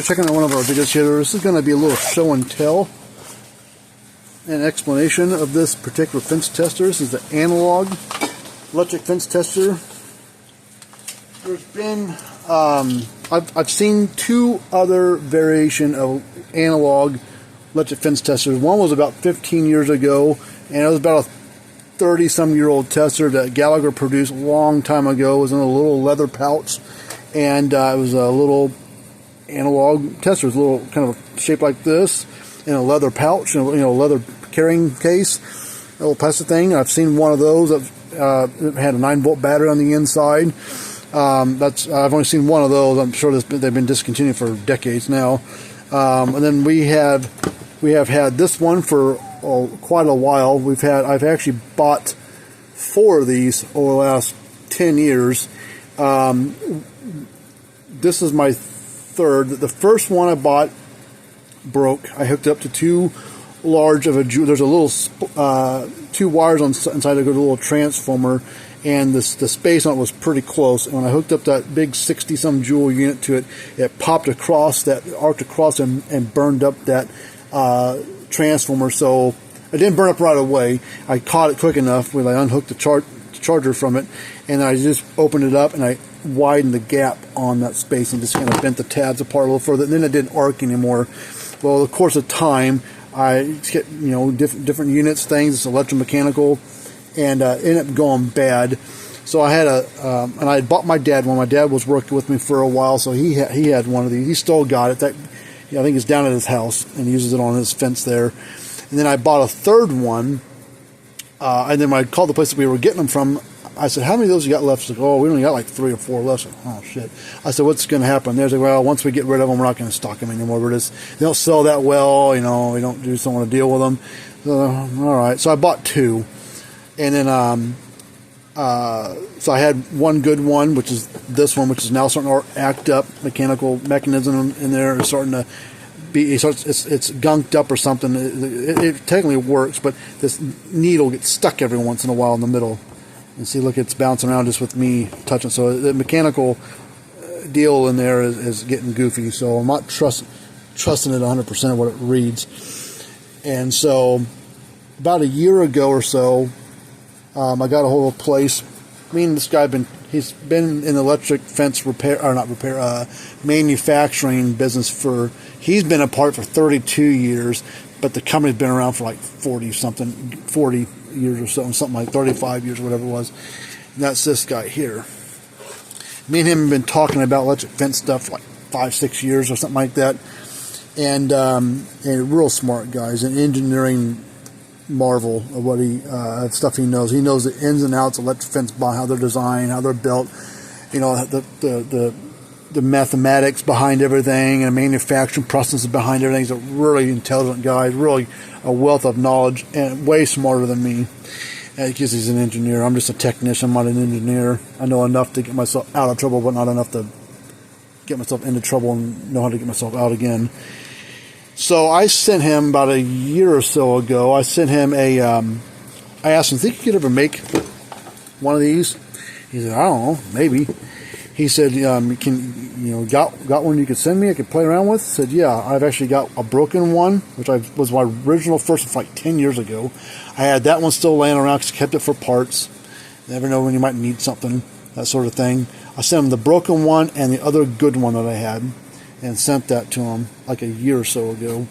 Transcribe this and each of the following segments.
for checking out one of our videos here. This is going to be a little show and tell and explanation of this particular fence tester. This is the analog electric fence tester. There's been, I've seen two other variation of analog electric fence testers. One was about 15 years ago, and it was about a 30-some-year-old tester that Gallagher produced a long time ago. It was in a little leather pouch, and it was a little analog tester. It was a little kind of shaped like this in a leather pouch, and a leather carrying case, a little plastic thing. I've seen one of those that had a 9-volt battery on the inside. I've only seen one of those. I'm sure they've been discontinued for decades now. And then we have had this one for quite a while. I've actually bought 4 of these over the last 10 years. This is my third. The first one I bought broke. I hooked up to too large of a jewel. There's a little 2 wires inside a little transformer, and the space on it was pretty close. And when I hooked up that big 60-some joule unit to it, it popped across, arced across, and burned up that transformer. So it didn't burn up right away. I caught it quick enough when I unhooked the charger from it, and I just opened it up and I widened the gap on that space and just kind of bent the tabs apart a little further. And then it didn't arc anymore. Well, of course, of time, I get different units, things. It's electromechanical, and ended up going bad. So I had and I had bought my dad one. My dad was working with me for a while, so he had one of these. He still got it. I think it's down at his house and he uses it on his fence there. And then I bought a third one, and then when I called the place that we were getting them from, I said, "How many of those you got left?" She's like, "Oh, we only got like 3 or 4 left." Said, "Oh shit!" I said, "What's going to happen?" They're like, "Well, once we get rid of them, we're not going to stock them anymore. They don't sell that well, we just don't want to deal with them." So, all right, so I bought 2, and then so I had one good one, which is this one, which is now starting to act up. Mechanical mechanism in there is starting to be. It's gunked up or something. It technically works, but this needle gets stuck every once in a while in the middle. And see, look, it's bouncing around just with me touching. So the mechanical deal in there is getting goofy. So I'm not trusting it 100% of what it reads. And so about a year ago or so, I got a hold of a place. Me and this guy he's been in the electric fence manufacturing business he's been apart for 32 years, but the company's been around for like 40 years or something like 35 years or whatever it was. And that's this guy here. Me and him have been talking about electric fence stuff for like 5-6 years or something like that. And a real smart guy. He's an engineering marvel of what stuff he knows. He knows the ins and outs of electric fence, how they're designed, how they're built, the mathematics behind everything and manufacturing processes behind everything. He's a really intelligent guy, really a wealth of knowledge, and way smarter than me. Because he's an engineer. I'm just a technician. I'm not an engineer. I know enough to get myself out of trouble, but not enough to get myself into trouble and know how to get myself out again. So I sent him about a year or so ago. I sent him I asked him, "Think you could ever make one of these?" He said, "I don't know, maybe." He said, got one you could send me I could play around with?" I said, "Yeah, I've actually got a broken one, which was my original first one like 10 years ago. I had that one still laying around because I kept it for parts. You never know when you might need something, that sort of thing." I sent him the broken one and the other good one that I had, and sent that to him like a year or so ago,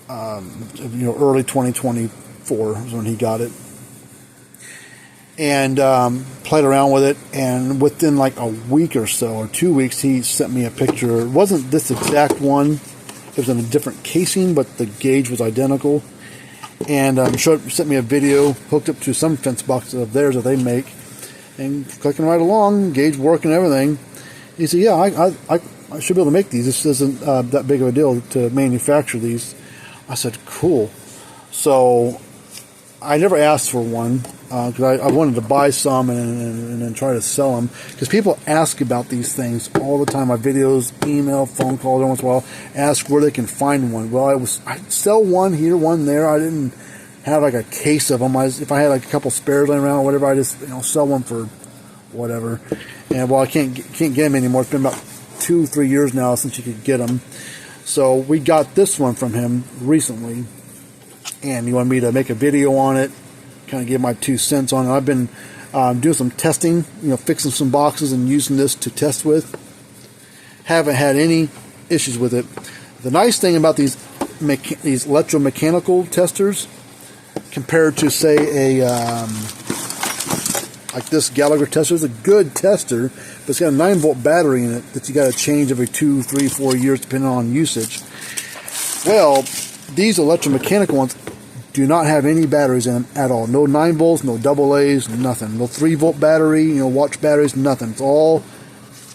early 2024 was when he got it. And played around with it, and within like a week or so, or 2 weeks, he sent me a picture. It wasn't this exact one. It was in a different casing, but the gauge was identical. And sent me a video hooked up to some fence boxes of theirs that they make, and clicking right along, gauge working, everything. He said, "Yeah, I should be able to make these. This isn't that big of a deal to manufacture these." I said, "Cool." So I never asked for one because I wanted to buy some and then try to sell them, because people ask about these things all the time. My videos, email, phone calls, every once in a while, ask where they can find one. Well, I'd sell one here, one there. I didn't have like a case of them. If I had like a couple spares laying around or whatever, I just sell one for whatever. And well, I can't get them anymore. It's been about 2-3 years now since you could get them. So we got this one from him recently, and he wanted me to make a video on it, kind of give my 2 cents on it. I've been doing some testing, fixing some boxes and using this to test with. Haven't had any issues with it. The nice thing about these electromechanical testers, compared to, say, like this Gallagher tester, is a good tester, but it's got a 9-volt battery in it that you got to change every 2, 3, 4 years depending on usage. Well, these electromechanical ones do not have any batteries in them at all. No 9 volts, no AA's, nothing. No 3-volt battery, watch batteries, nothing. It's all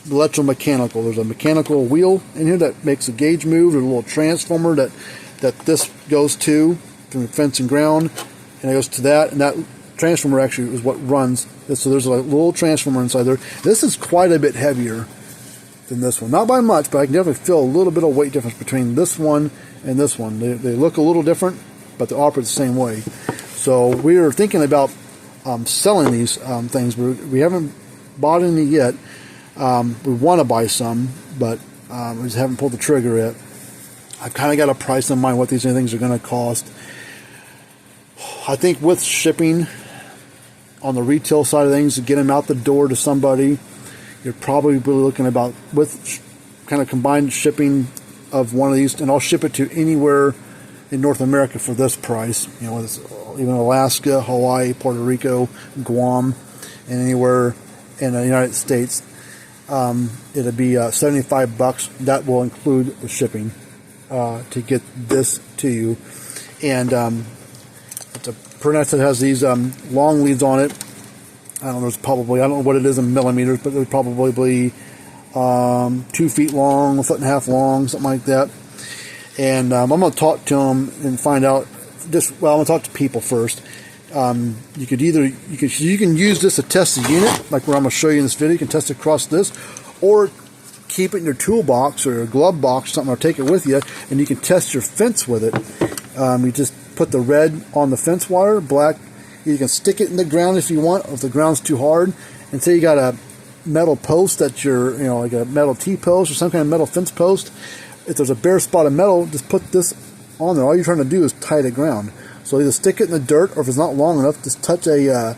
electromechanical. There's a mechanical wheel in here that makes the gauge move. There's a little transformer that this goes to from the fence and ground, and it goes to that, and that transformer actually is what runs this. So there's a little transformer inside there. This is quite a bit heavier than this one. Not by much, but I can definitely feel a little bit of weight difference between this one and this one. They look a little different, but they operate the same way. So we are thinking about selling these things. We haven't bought any yet. We want to buy some, but we just haven't pulled the trigger yet. I've kind of got a price in mind what these things are going to cost. I think with shipping on the retail side of things, to get them out the door to somebody, you're probably really looking about, with kind of combined shipping of one of these, and I'll ship it to anywhere in North America for this price. Whether it's even Alaska, Hawaii, Puerto Rico, Guam, and anywhere in the United States. It'll be $75. That will include the shipping to get this to you. And it's a Pernet that has these long leads on it. I don't know what it is in millimeters, but they're probably 2 feet long, 1.5 feet long, something like that. And I'm going to talk to them and find out. I'm going to talk to people first. You can use this to test the unit, like where I'm going to show you in this video. You can test it across this, or keep it in your toolbox or your glove box or something, or take it with you, and you can test your fence with it. You just put the red on the fence wire, black. You can stick it in the ground if you want, if the ground's too hard. And say you got a metal post that like a metal T-post or some kind of metal fence post. If there's a bare spot of metal, just put this on there. All you're trying to do is tie the ground. So either stick it in the dirt, or if it's not long enough, just touch a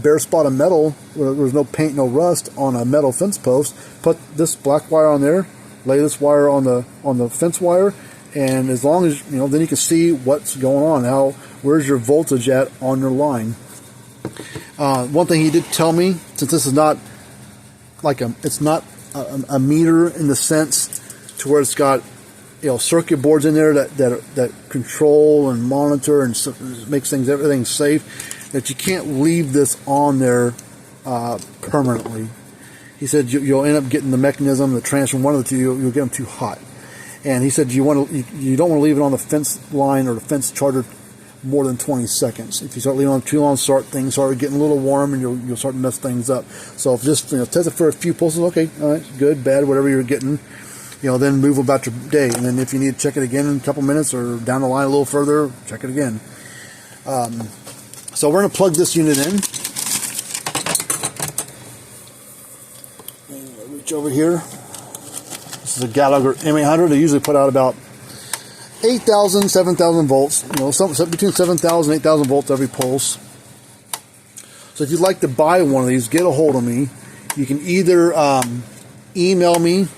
bare spot of metal where there's no paint, no rust, on a metal fence post. Put this black wire on there, lay this wire on the fence wire, and as long as then you can see what's going on. Where's your voltage at on your line? One thing he did tell me, since this is not like it's not a meter in the sense to where it's got circuit boards in there that control and monitor and makes everything safe, that you can't leave this on there permanently. He said you'll end up getting the mechanism, the transformer, one of the two, you'll get them too hot. And he said you don't want to leave it on the fence line or the fence charger more than 20 seconds. If you start leaving on too long, things start getting a little warm, and you'll start to mess things up. So if just test it for a few pulses, okay, all right, good, bad, whatever you're getting. Then move about your day. And then if you need to check it again in a couple minutes or down the line a little further, check it again. So we're going to plug this unit in. Reach over here. This is a Gallagher M800. They usually put out about 8,000, 7,000 volts. Something between 7,000 and 8,000 volts every pulse. So if you'd like to buy one of these, get a hold of me. You can either email me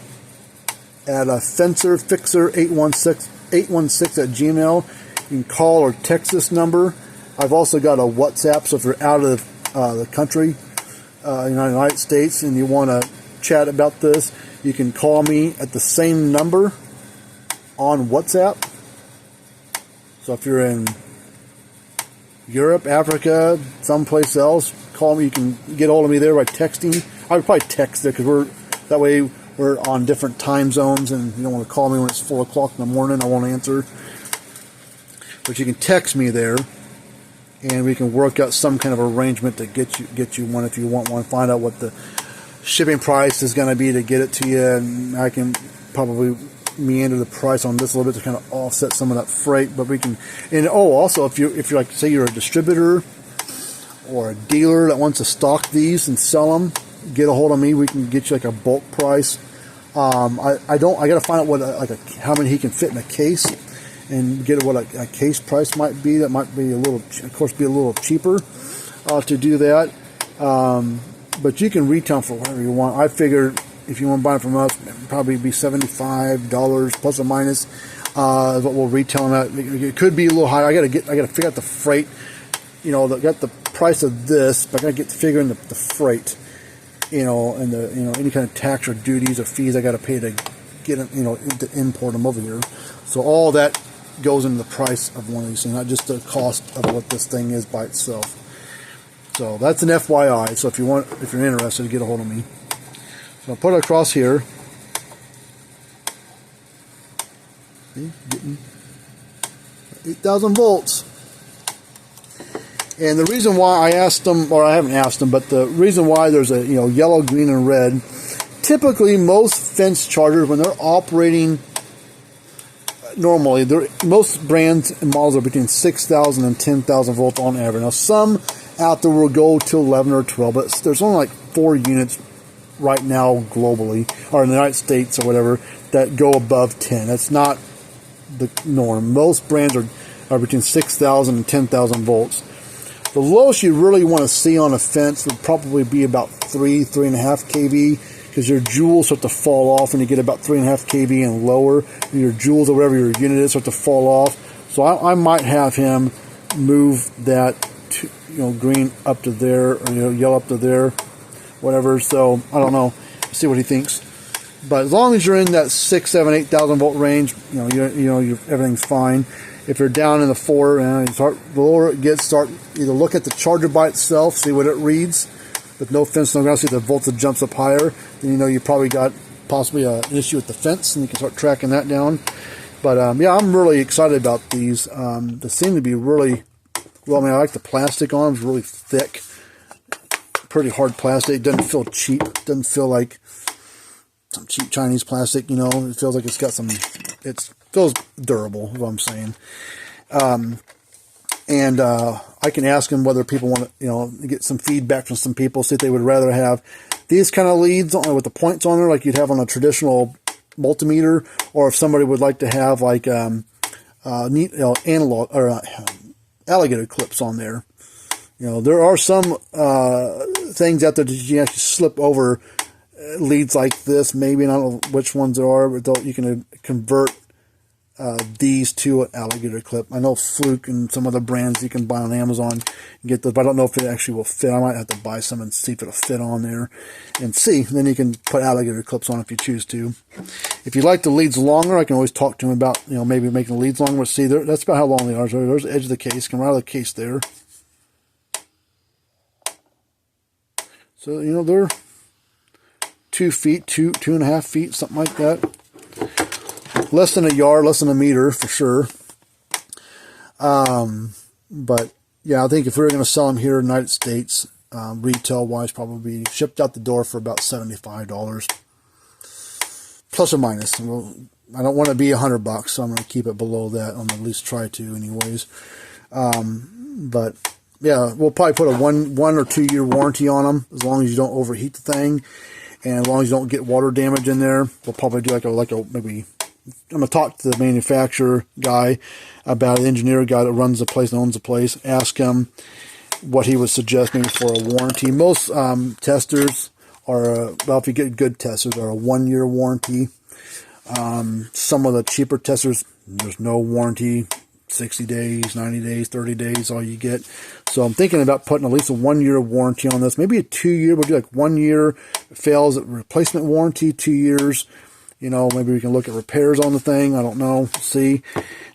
at fencerfixer816 at gmail. You can call or text this number. I've also got a WhatsApp, so if you're out of the country, United States, and you want to chat about this, you can call me at the same number on WhatsApp. So if you're in Europe, Africa, someplace else, call me. You can get hold of me there by texting. I would probably text there, because that way we're on different time zones, and you don't want to call me when it's 4 o'clock in the morning. I won't answer. But you can text me there, and we can work out some kind of arrangement to get you one if you want one. Find out what the shipping price is going to be to get it to you, and I can probably meander the price on this a little bit to kind of offset some of that freight. But we can, and also if you're like, say you're a distributor or a dealer that wants to stock these and sell them, get a hold of me. We can get you like a bulk price I got to find out what how many he can fit in a case, and get what a case price might be. That might be a little, of course, be a little cheaper to do that. But you can retail for whatever you want. I figured if you want to buy it from us, it'd probably be $75 plus or minus. Is what we'll retail them at. It could be a little higher. I got to figure out the freight. Got the price of this, but I got to figure in the freight. And any kind of tax or duties or fees I got to pay to get them, to import them over here. So all that goes into the price of one of these things, not just the cost of what this thing is by itself. So that's an FYI. So if you're interested, get a hold of me. So I'll put it across here. See, getting 8,000 volts. And the reason why I asked them, or I haven't asked them, but the reason why there's a yellow, green, and red, typically most fence chargers, when they're operating normally, most brands and models are between 6,000 and 10,000 volts on average. Now some out there will go to 11 or 12, but there's only like 4 units right now globally, or in the United States or whatever, that go above 10. That's not the norm. Most brands are between 6,000 and 10,000 volts. The lowest you really want to see on a fence would probably be about 3.5 kV, because your joules start to fall off when you get about 3.5 kV and lower. Your joules or whatever your unit is start to fall off. So I might have him move that green up to there, or yellow up to there, whatever. So I don't know. See what he thinks. But as long as you're in that 6, 7, 8,000 volt range, everything's fine. If you're down in the 4, the lower it gets, start either look at the charger by itself, see what it reads. With no fence, no ground, see if the voltage jumps up higher. Then you probably got possibly an issue with the fence, and you can start tracking that down. But yeah, I'm really excited about these. They seem to be really well. I like the plastic on them; it's really thick, pretty hard plastic. It doesn't feel cheap. It doesn't feel like some cheap Chinese plastic. It feels like it's got some. It feels durable, is what I'm saying. And I can ask them whether people want to, get some feedback from some people, see if they would rather have these kind of leads with the points on there, like you'd have on a traditional multimeter, or if somebody would like to have like analog or alligator clips on there. There are some things out there that you actually slip over leads like this, maybe, and I don't know which ones there are, but you can convert these to an alligator clip. I know Fluke and some other brands you can buy on Amazon and get those, but I don't know if it actually will fit. I might have to buy some and see if it'll fit on there and see. Then you can put alligator clips on if you choose to. If you like the leads longer, I can always talk to them about maybe making the leads longer. But see, that's about how long they are. So there's the edge of the case. Come right out of the case there. So they're 2 feet, 2.5 feet, something like that. Less than a yard, less than a meter for sure. But yeah, I think if we were going to sell them here in the United States, retail wise, probably shipped out the door for about $75, plus or minus. Well, I don't want to be $100, so I'm going to keep it below that. I'm going to at least try to, anyways. But yeah, we'll probably put a one or 2 year warranty on them, as long as you don't overheat the thing, and as long as you don't get water damage in there. We'll probably do like a maybe. I'm going to talk to the manufacturer guy about it, the engineer guy that runs the place and owns the place, ask him what he would suggest maybe for a warranty. Most testers are, well, if you get good testers, are a 1 year warranty. Some of the cheaper testers, there's no warranty, 60 days, 90 days, 30 days, all you get. So I'm thinking about putting at least a 1 year warranty on this, maybe a 2 year, we'll do like 1 year, fails, replacement warranty, 2 years. Maybe we can look at repairs on the thing. I don't know. See.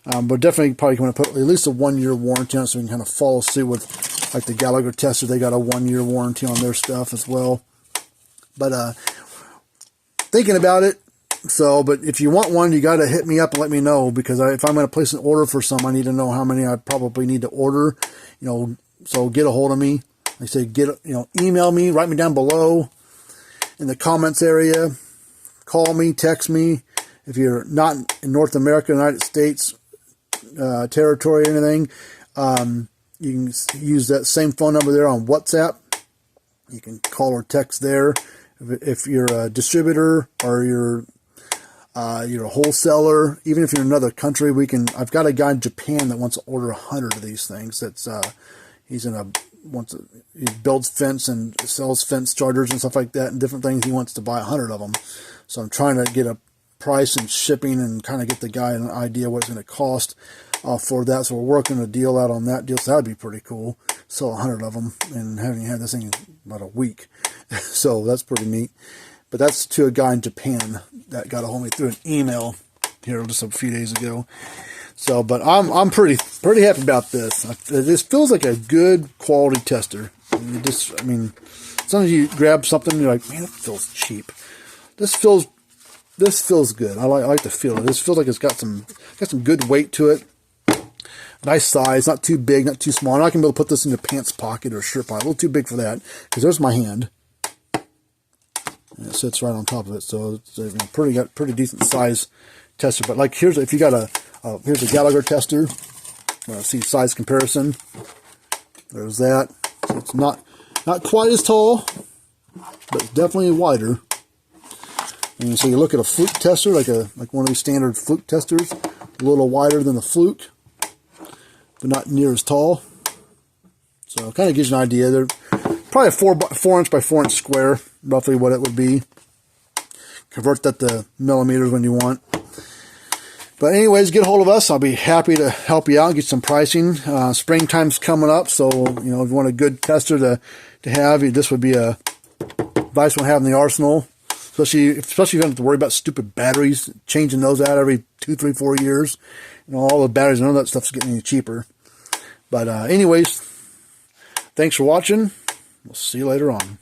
But definitely probably going to put at least a 1 year warranty on it, so we can kind of follow suit with, like the Gallagher tester. They got a 1 year warranty on their stuff as well. But thinking about it. So, but if you want one, you got to hit me up and let me know, because if I'm going to place an order for some, I need to know how many I probably need to order. So get a hold of me. Like I say, email me, write me down below in the comments area. Call me, text me. If you're not in North America, United States territory or anything, you can use that same phone number there on WhatsApp. You can call or text there. If you're a distributor or you're a wholesaler, even if you're in another country, I've got a guy in Japan that wants to order 100 of these things. He builds fence and sells fence chargers and stuff like that and different things. He wants to buy 100 of them. So I'm trying to get a price and shipping and kind of get the guy an idea what it's going to cost for that. So we're working a deal out on that deal. So that'd be pretty cool. Sell 100 of them and having had this thing in about a week. So that's pretty neat. But that's to a guy in Japan that got a hold of me through an email here just a few days ago. So, but I'm pretty happy about this. This feels like a good quality tester. Sometimes you grab something and you're like, man, it feels cheap. This feels good. I like the feel. This feels like it's got some good weight to it. Nice size, not too big, not too small. I'm not gonna be able to put this in your pants pocket or shirt pocket. A little too big for that because there's my hand. And it sits right on top of it, so it's pretty decent size tester. But like here's a Gallagher tester. See size comparison. There's that. So it's not quite as tall, but it's definitely wider. And so you look at a fluke tester, like one of these standard fluke testers, a little wider than the fluke, but not near as tall. So it kind of gives you an idea. They're probably a 4 inch by 4 inch square, roughly what it would be. Convert that to millimeters when you want. But anyways, get a hold of us. I'll be happy to help you out, get some pricing. Springtime's coming up, so if you want a good tester to have, this would be a device we'll have in the arsenal. Especially if you don't have to worry about stupid batteries, changing those out every 2, 3, 4 years. All the batteries, none of that stuff's getting any cheaper. But anyways, thanks for watching. We'll see you later on.